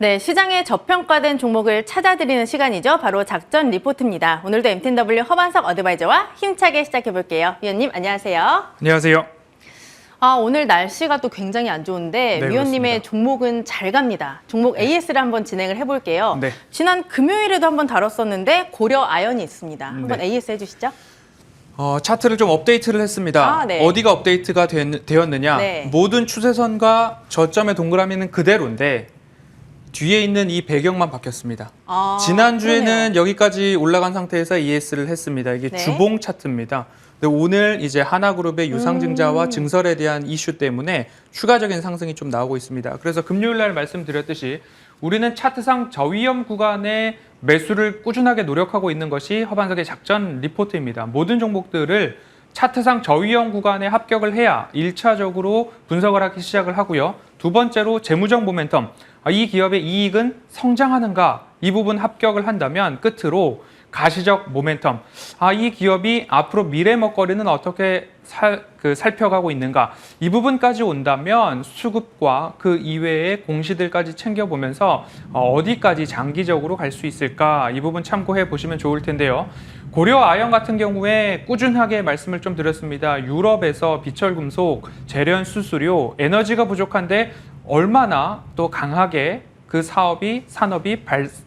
네, 시장에 저평가된 종목을 찾아드리는 시간이죠. 바로 작전 리포트입니다. 오늘도 MTNW 허반석 어드바이저와 힘차게 시작해볼게요. 위원님, 안녕하세요. 안녕하세요. 오늘 날씨가 또 굉장히 안 좋은데 네, 위원님의 그렇습니다. 종목은 잘 갑니다. 종목 AS를 한번 진행을 해볼게요. 네. 지난 금요일에도 한번 다뤘었는데 고려 아연이 있습니다. 한번 네. AS 해주시죠. 차트를 좀 업데이트를 했습니다. 네. 어디가 업데이트가 되었느냐? 네. 모든 추세선과 저점의 동그라미는 그대로인데 뒤에 있는 이 배경만 바뀌었습니다. 지난주에는 그러네요. 여기까지 올라간 상태에서 ES를 했습니다. 이게 네. 주봉 차트입니다. 근데 오늘 이제 하나그룹의 유상증자와 증설에 대한 이슈 때문에 추가적인 상승이 좀 나오고 있습니다. 그래서 금요일 날 말씀드렸듯이 우리는 차트상 저위험 구간에 매수를 꾸준하게 노력하고 있는 것이 허반석의 작전 리포트입니다. 모든 종목들을 차트상 저위험 구간에 합격을 해야 1차적으로 분석을 하기 시작을 하고요. 두 번째로 재무적 모멘텀, 이 기업의 이익은 성장하는가, 이 부분 합격을 한다면 끝으로 가시적 모멘텀, 이 기업이 앞으로 미래 먹거리는 어떻게 살펴가고 있는가, 이 부분까지 온다면 수급과 그 이외의 공시들까지 챙겨보면서 어디까지 장기적으로 갈 수 있을까, 이 부분 참고해 보시면 좋을 텐데요. 고려 아연 같은 경우에 꾸준하게 말씀을 좀 드렸습니다. 유럽에서 비철금속, 재련 수수료, 에너지가 부족한데 얼마나 또 강하게 그 산업이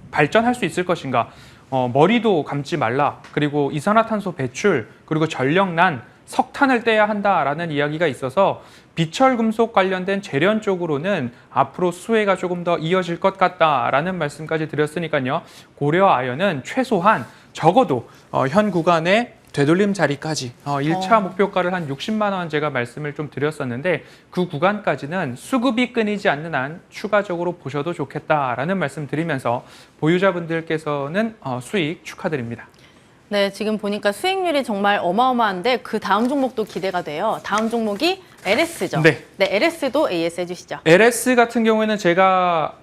발전할 수 있을 것인가. 머리도 감지 말라. 그리고 이산화탄소 배출, 그리고 전력난, 석탄을 떼야 한다라는 이야기가 있어서 비철금속 관련된 재련 쪽으로는 앞으로 수혜가 조금 더 이어질 것 같다라는 말씀까지 드렸으니까요. 고려 아연은 최소한 적어도 현 구간의 되돌림 자리까지 1차 목표가를 한 60만 원 제가 말씀을 좀 드렸었는데 그 구간까지는 수급이 끊이지 않는 한 추가적으로 보셔도 좋겠다라는 말씀 드리면서 보유자분들께서는 수익 축하드립니다. 네, 지금 보니까 수익률이 정말 어마어마한데 그 다음 종목도 기대가 돼요. 다음 종목이 LS죠. 네. 네, LS도 AS 해주시죠. LS 같은 경우에는 제가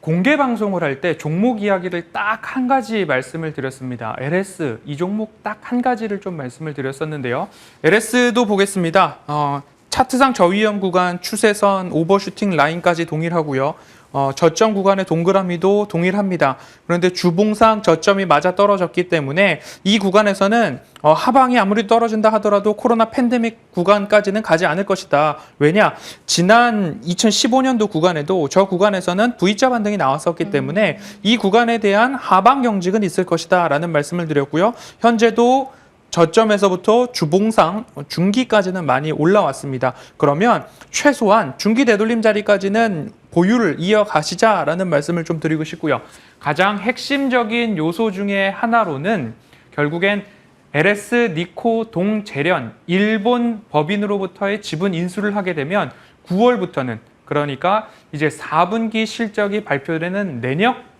공개 방송을 할 때 종목 이야기를 딱 한 가지 말씀을 드렸습니다. LS, 이 종목 딱 한 가지를 좀 말씀을 드렸었는데요. LS도 보겠습니다. 차트상 저위험 구간, 추세선, 오버슈팅 라인까지 동일하고요. 저점 구간의 동그라미도 동일합니다. 그런데 주봉상 저점이 맞아 떨어졌기 때문에 이 구간에서는 하방이 아무리 떨어진다 하더라도 코로나 팬데믹 구간까지는 가지 않을 것이다. 왜냐? 지난 2015년도 구간에도 저 구간에서는 V자 반등이 나왔었기 때문에 이 구간에 대한 하방 경직은 있을 것이다 라는 말씀을 드렸고요. 현재도 저점에서부터 주봉상 중기까지는 많이 올라왔습니다. 그러면 최소한 중기 되돌림 자리까지는 보유를 이어가시자라는 말씀을 좀 드리고 싶고요. 가장 핵심적인 요소 중에 하나로는 결국엔 LS, 니코, 동재련, 일본 법인으로부터의 지분 인수를 하게 되면 9월부터는 그러니까 이제 4분기 실적이 발표되는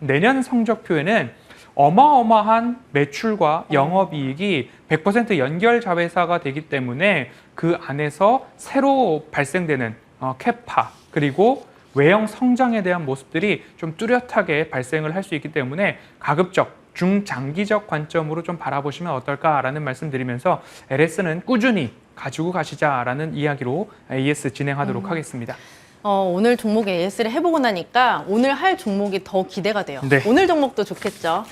내년 성적표에는 어마어마한 매출과 영업이익이 100% 연결 자회사가 되기 때문에 그 안에서 새로 발생되는 캐파 그리고 외형 성장에 대한 모습들이 좀 뚜렷하게 발생을 할 수 있기 때문에 가급적 중장기적 관점으로 좀 바라보시면 어떨까라는 말씀드리면서 LS는 꾸준히 가지고 가시자라는 이야기로 AS 진행하도록 하겠습니다. 오늘 종목 AS를 해보고 나니까 오늘 할 종목이 더 기대가 돼요. 네. 오늘 종목도 좋겠죠.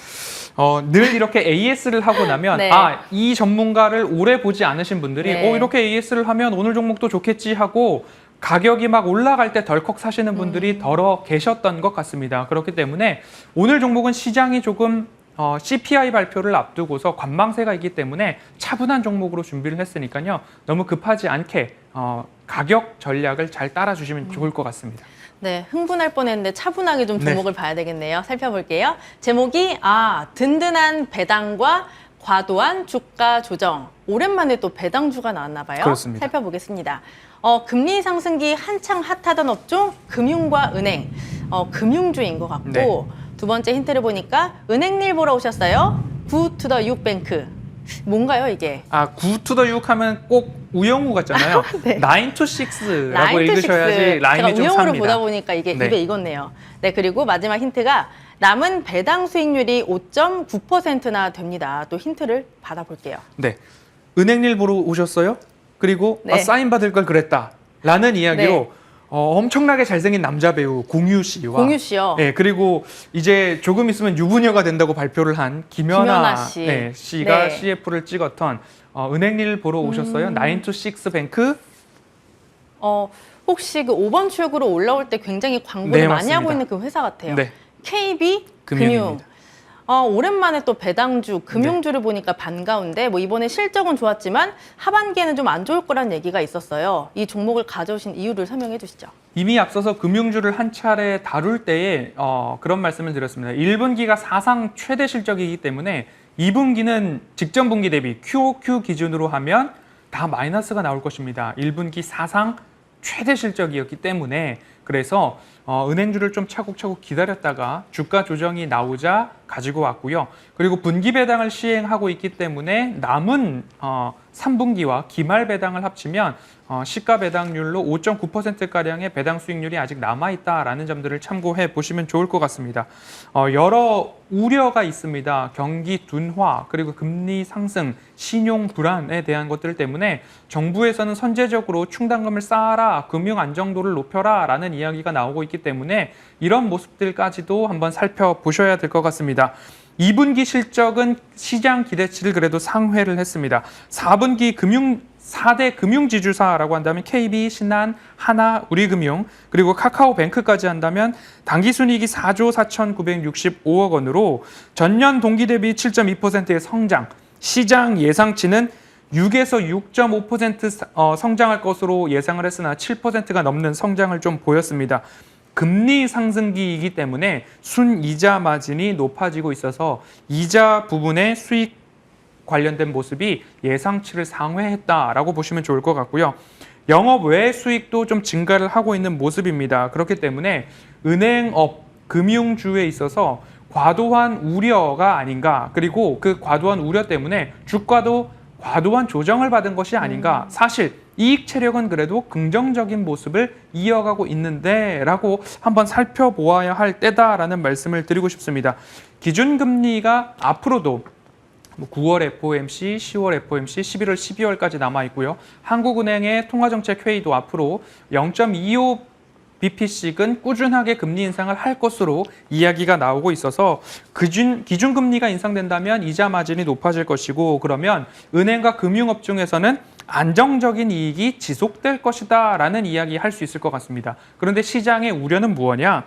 늘 이렇게 AS를 하고 나면 네. 이 전문가를 오래 보지 않으신 분들이 네. 이렇게 AS를 하면 오늘 종목도 좋겠지 하고 가격이 막 올라갈 때 덜컥 사시는 분들이 더러 계셨던 것 같습니다. 그렇기 때문에 오늘 종목은 시장이 조금 CPI 발표를 앞두고서 관망세가 있기 때문에 차분한 종목으로 준비를 했으니까요. 너무 급하지 않게 가격 전략을 잘 따라주시면 좋을 것 같습니다. 네, 흥분할 뻔했는데 차분하게 좀 종목을 봐야 되겠네요. 살펴볼게요. 제목이 든든한 배당과 과도한 주가 조정. 오랜만에 또 배당주가 나왔나 봐요. 그렇습니다. 살펴보겠습니다. 금리 상승기 한창 핫하던 업종 금융과 은행. 금융주인 것 같고 네. 두 번째 힌트를 보니까 은행일 보러 오셨어요. 굿투더 육뱅크. 뭔가요 이게? 9투더6 하면 꼭 우영우 같잖아요. 네. 9 to 6라고 읽으셔야지 라임이 제가 좀 우영우를 삽니다. 보다 보니까 이게 네. 입에 익었네요. 네, 그리고 마지막 힌트가 남은 배당 수익률이 5.9%나 됩니다. 또 힌트를 받아볼게요. 네, 은행일 보러 오셨어요? 그리고 네. 사인 받을 걸 그랬다 라는 이야기로 엄청나게 잘생긴 남자 배우 공유 씨와 공유 씨요. 네, 그리고 이제 조금 있으면 유부녀가 된다고 발표를 한 김연아 씨. 네, 씨가 네. CF를 찍었던 은행일 보러 오셨어요. 9to6 뱅크. 혹시 그 5번 출구로 올라올 때 굉장히 광고를 네, 많이 맞습니다. 하고 있는 그 회사 같아요. 네. KB 금융입니다. 오랜만에 또 배당주, 금융주를 보니까 반가운데 뭐 이번에 실적은 좋았지만 하반기에는 좀 안 좋을 거란 얘기가 있었어요. 이 종목을 가져오신 이유를 설명해 주시죠. 이미 앞서서 금융주를 한 차례 다룰 때에 그런 말씀을 드렸습니다. 1분기가 사상 최대 실적이기 때문에 2분기는 직전 분기 대비 QOQ 기준으로 하면 다 마이너스가 나올 것입니다. 1분기 사상 최대 실적이었기 때문에 그래서 은행주를 좀 차곡차곡 기다렸다가 주가 조정이 나오자 가지고 왔고요. 그리고 분기 배당을 시행하고 있기 때문에 남은 3분기와 기말 배당을 합치면 시가 배당률로 5.9%가량의 배당 수익률이 아직 남아있다라는 점들을 참고해 보시면 좋을 것 같습니다. 여러 우려가 있습니다. 경기 둔화, 그리고 금리 상승, 신용 불안에 대한 것들 때문에 정부에서는 선제적으로 충당금을 쌓아라, 금융 안정도를 높여라 라는 이야기가 나오고 있기 때문에 이런 모습들까지도 한번 살펴보셔야 될 것 같습니다. 2분기 실적은 시장 기대치를 그래도 상회를 했습니다. 4분기 4대 금융지주사라고 한다면 KB, 신한, 하나, 우리금융, 그리고 카카오뱅크까지 한다면 당기순이익이 4조 4,965억 원으로 전년 동기 대비 7.2%의 성장, 시장 예상치는 6에서 6.5% 성장할 것으로 예상을 했으나 7%가 넘는 성장을 좀 보였습니다. 금리 상승기이기 때문에 순이자 마진이 높아지고 있어서 이자 부분의 수익 관련된 모습이 예상치를 상회했다라고 보시면 좋을 것 같고요. 영업 외 수익도 좀 증가를 하고 있는 모습입니다. 그렇기 때문에 은행업, 금융주에 있어서 과도한 우려가 아닌가, 그리고 그 과도한 우려 때문에 주가도 과도한 조정을 받은 것이 아닌가. 사실 이익 체력은 그래도 긍정적인 모습을 이어가고 있는데 라고 한번 살펴보아야 할 때다라는 말씀을 드리고 싶습니다. 기준금리가 앞으로도 9월 FOMC, 10월 FOMC, 11월, 12월까지 남아있고요. 한국은행의 통화정책회의도 앞으로 0.25bp씩은 꾸준하게 금리 인상을 할 것으로 이야기가 나오고 있어서 기준금리가 인상된다면 이자 마진이 높아질 것이고, 그러면 은행과 금융업 중에서는 안정적인 이익이 지속될 것이다 라는 이야기 할 수 있을 것 같습니다. 그런데 시장의 우려는 무엇이냐?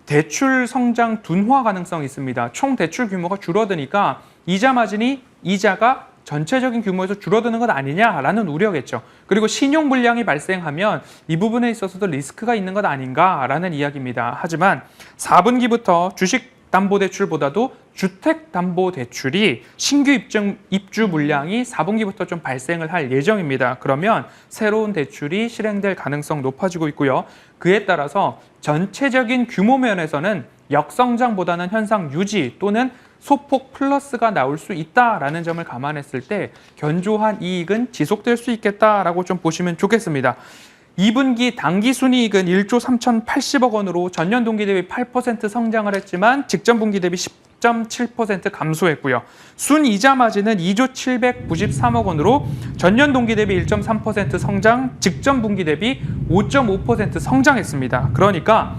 대출 성장 둔화 가능성이 있습니다. 총 대출 규모가 줄어드니까 이자가 전체적인 규모에서 줄어드는 것 아니냐라는 우려겠죠. 그리고 신용 불량이 발생하면 이 부분에 있어서도 리스크가 있는 것 아닌가라는 이야기입니다. 하지만 4분기부터 주식담보대출보다도 주택담보대출이 신규 입주 물량이 4분기부터 좀 발생을 할 예정입니다. 그러면 새로운 대출이 실행될 가능성 높아지고 있고요. 그에 따라서 전체적인 규모 면에서는 역성장보다는 현상 유지 또는 소폭 플러스가 나올 수 있다라는 점을 감안했을 때 견조한 이익은 지속될 수 있겠다라고 좀 보시면 좋겠습니다. 2분기 당기순이익은 1조 3,080억 원으로 전년 동기 대비 8% 성장을 했지만 직전 분기 대비 10.7% 감소했고요. 순이자 마진은 2조 793억 원으로 전년 동기 대비 1.3% 성장, 직전 분기 대비 5.5% 성장했습니다. 그러니까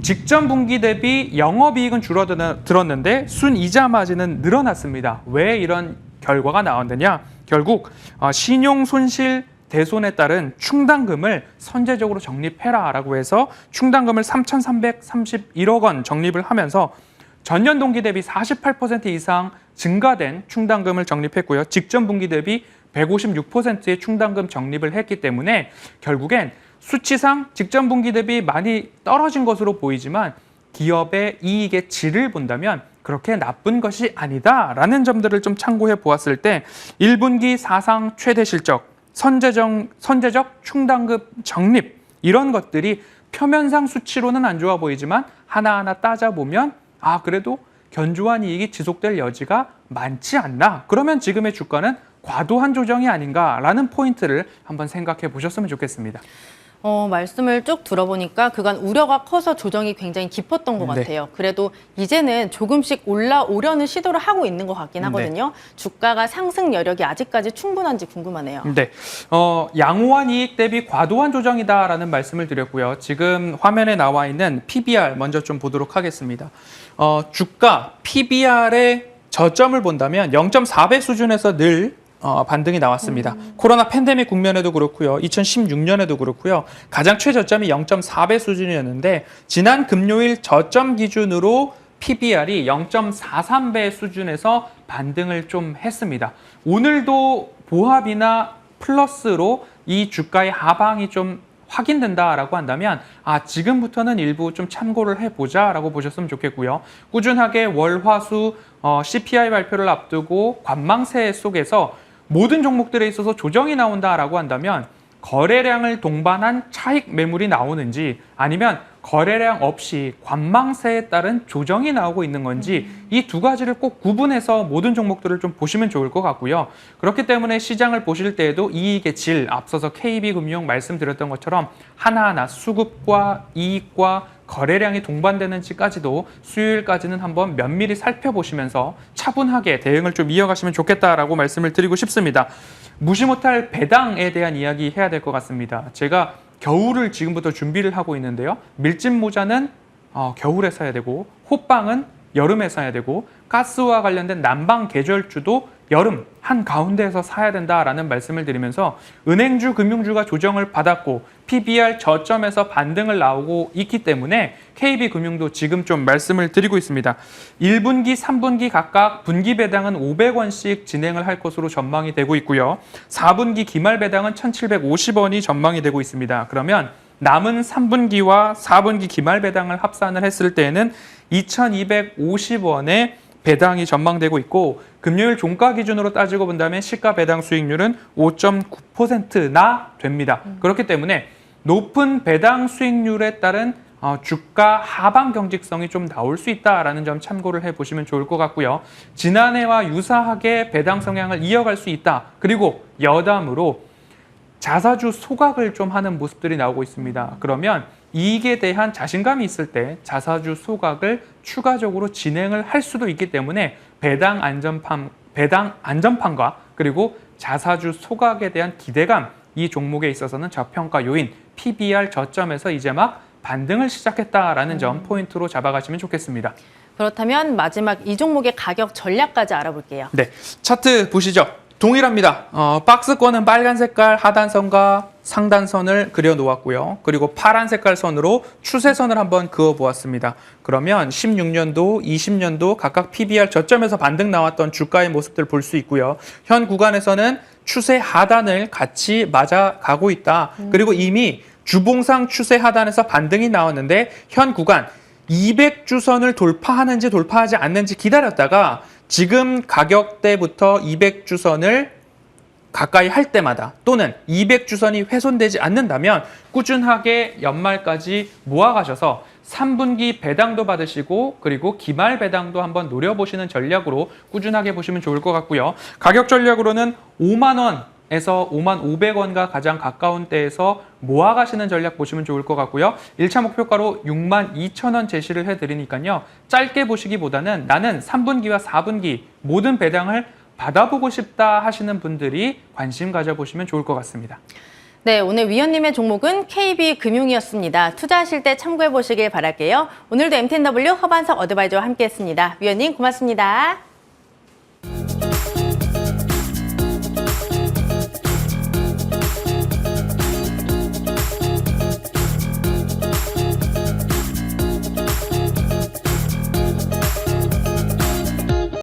직전 분기 대비 영업이익은 줄어들었는데 순이자 마진은 늘어났습니다. 왜 이런 결과가 나왔느냐? 결국 신용 손실 대손에 따른 충당금을 선제적으로 적립해라라고 해서 충당금을 3,331억 원 적립을 하면서 전년 동기 대비 48% 이상 증가된 충당금을 적립했고요. 직전 분기 대비 156%의 충당금 적립을 했기 때문에 결국엔 수치상 직전 분기 대비 많이 떨어진 것으로 보이지만 기업의 이익의 질을 본다면 그렇게 나쁜 것이 아니다라는 점들을 좀 참고해 보았을 때 1분기 사상 최대 실적, 선제적 충당금 적립 이런 것들이 표면상 수치로는 안 좋아 보이지만 하나하나 따져보면 그래도 견조한 이익이 지속될 여지가 많지 않나. 그러면 지금의 주가는 과도한 조정이 아닌가라는 포인트를 한번 생각해 보셨으면 좋겠습니다. 말씀을 쭉 들어보니까 그간 우려가 커서 조정이 굉장히 깊었던 것 네. 같아요. 그래도 이제는 조금씩 올라오려는 시도를 하고 있는 것 같긴 하거든요. 주가가 상승 여력이 아직까지 충분한지 궁금하네요. 네, 양호한 이익 대비 과도한 조정이다라는 말씀을 드렸고요. 지금 화면에 나와 있는 PBR 먼저 좀 보도록 하겠습니다. 주가 PBR의 저점을 본다면 0.4배 수준에서 늘 반등이 나왔습니다. 코로나 팬데믹 국면에도 그렇고요. 2016년에도 그렇고요. 가장 최저점이 0.4배 수준이었는데 지난 금요일 저점 기준으로 PBR이 0.43배 수준에서 반등을 좀 했습니다. 오늘도 보합이나 플러스로 이 주가의 하방이 좀 확인된다라고 한다면 지금부터는 일부 좀 참고를 해보자라고 보셨으면 좋겠고요. 꾸준하게 월, 화, 수 CPI 발표를 앞두고 관망세 속에서 모든 종목들에 있어서 조정이 나온다라고 한다면 거래량을 동반한 차익 매물이 나오는지 아니면 거래량 없이 관망세에 따른 조정이 나오고 있는 건지 이 두 가지를 꼭 구분해서 모든 종목들을 좀 보시면 좋을 것 같고요. 그렇기 때문에 시장을 보실 때에도 이익의 질, 앞서서 KB금융 말씀드렸던 것처럼 하나하나 수급과 이익과 거래량이 동반되는지까지도 수요일까지는 한번 면밀히 살펴보시면서 차분하게 대응을 좀 이어가시면 좋겠다라고 말씀을 드리고 싶습니다. 무시 못할 배당에 대한 이야기 해야 될 것 같습니다. 제가 겨울을 지금부터 준비를 하고 있는데요. 밀짚 모자는 겨울에 사야 되고 호빵은 여름에 사야 되고 가스와 관련된 난방 계절주도 여름 한가운데에서 사야 된다라는 말씀을 드리면서 은행주, 금융주가 조정을 받았고 PBR 저점에서 반등을 나오고 있기 때문에 KB금융도 지금 좀 말씀을 드리고 있습니다. 1분기, 3분기 각각 분기 배당은 500원씩 진행을 할 것으로 전망이 되고 있고요. 4분기 기말 배당은 1,750원이 전망이 되고 있습니다. 그러면 남은 3분기와 4분기 기말 배당을 합산을 했을 때에는 2,250원의 배당이 전망되고 있고 금요일 종가 기준으로 따지고 본다면 시가 배당 수익률은 5.9%나 됩니다. 그렇기 때문에 높은 배당 수익률에 따른 주가 하방 경직성이 좀 나올 수 있다라는 점 참고를 해보시면 좋을 것 같고요. 지난해와 유사하게 배당 성향을 이어갈 수 있다. 그리고 여담으로 자사주 소각을 좀 하는 모습들이 나오고 있습니다. 그러면 이익에 대한 자신감이 있을 때 자사주 소각을 추가적으로 진행을 할 수도 있기 때문에 배당 안전판과 그리고 자사주 소각에 대한 기대감, 이 종목에 있어서는 저평가 요인 PBR 저점에서 이제 막 반등을 시작했다라는 점 포인트로 잡아가시면 좋겠습니다. 그렇다면 마지막 이 종목의 가격 전략까지 알아볼게요. 네, 차트 보시죠. 동일합니다. 박스권은 빨간 색깔 하단선과 상단선을 그려 놓았고요. 그리고 파란 색깔 선으로 추세선을 한번 그어 보았습니다. 그러면 16년도, 20년도 각각 PBR 저점에서 반등 나왔던 주가의 모습들 볼 수 있고요. 현 구간에서는 추세 하단을 같이 맞아가고 있다. 그리고 이미 주봉상 추세 하단에서 반등이 나왔는데 현 구간 200주선을 돌파하는지 돌파하지 않는지 기다렸다가 지금 가격대부터 200주선을 가까이 할 때마다 또는 200주선이 훼손되지 않는다면 꾸준하게 연말까지 모아가셔서 3분기 배당도 받으시고 그리고 기말 배당도 한번 노려보시는 전략으로 꾸준하게 보시면 좋을 것 같고요. 가격 전략으로는 5만 원에서 5만 500원과 가장 가까운 때에서 모아가시는 전략 보시면 좋을 것 같고요. 1차 목표가로 6만 2천 원 제시를 해드리니까요. 짧게 보시기보다는 나는 3분기와 4분기 모든 배당을 받아보고 싶다 하시는 분들이 관심 가져보시면 좋을 것 같습니다. 네, 오늘 위원님의 종목은 KB금융이었습니다. 투자하실 때 참고해 보시길 바랄게요. 오늘도 MTNW 허반석 어드바이저와 함께했습니다. 위원님 고맙습니다.